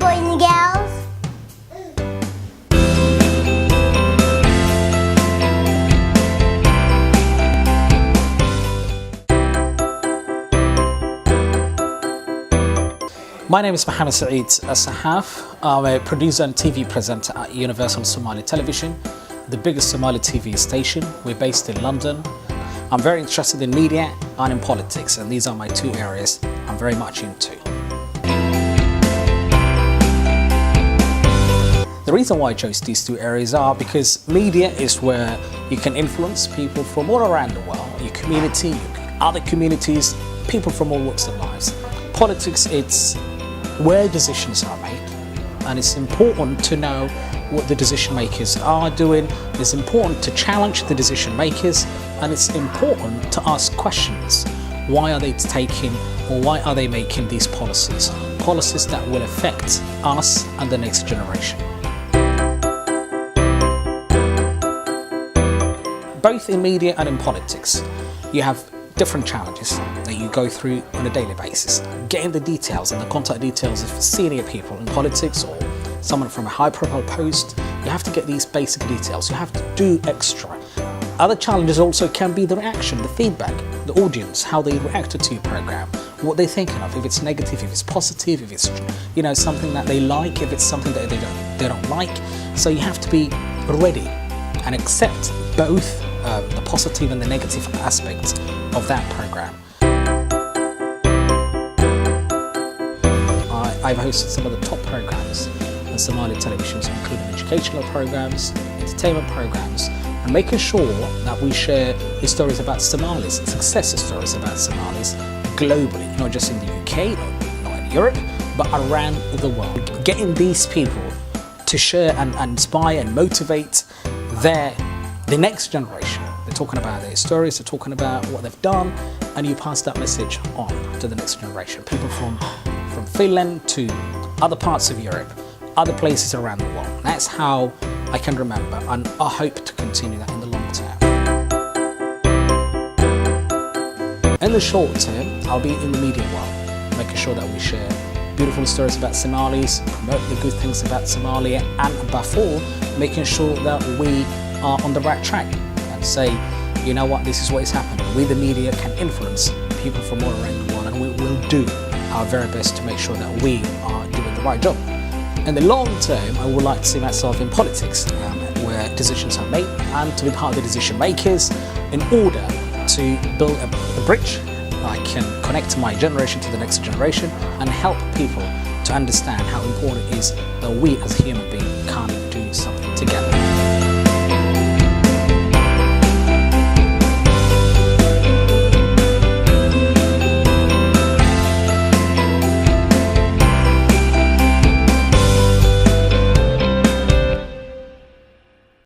boys and girls. My name is Mahamed Asahaaf. I'm a producer and TV presenter at Universal Somali Television, the biggest Somali TV station. We're based in London. I'm very interested in media and in politics, and these are my two areas I'm very much into. The reason why I chose these two areas are because media is where you can influence people from all around the world, your community, other communities, people from all walks of lives. Politics, it's where decisions are made, and it's important to know what the decision makers are doing. It's important to challenge the decision makers, and it's important to ask questions. Why are they taking, or why are they making these policies? Policies that will affect us and the next generation. Both in media and in politics, you have different challenges that you go through on a daily basis. Getting the details and the contact details of senior people in politics or someone from a high-profile post, you have to get these basic details. You have to do extra. Other challenges also can be the reaction, the feedback, the audience, how they reacted to your program, what they're thinking of, if it's negative, if it's positive, if it's something that they like, if it's something that they don't like. So you have to be ready and accept both the positive and the negative aspects of that program. I've hosted some of the top programs on Somali television, including educational programs, entertainment programs, and making sure that we share the stories about Somalis, success stories about Somalis globally, not just in the UK, not in Europe, but around the world. Getting these people to share and inspire and motivate the next generation. They're talking about their stories, they're talking about what they've done, and you pass that message on to the next generation. People from Finland to other parts of Europe, other places around the world. That's how I can remember, and I hope to continue that in the long term. In the short term, I'll be in the media world, making sure that we share beautiful stories about Somalis, promote the good things about Somalia, and above all, making sure that we are on the right track and say, you know what, this is what is happening. We, the media, can influence people from all around the world, and we will do our very best to make sure that we are doing the right job. In the long term, I would like to see myself in politics, where decisions are made, and to be part of the decision makers in order to build a bridge that can connect my generation to the next generation and help people to understand how important it is that we as human beings can do something together.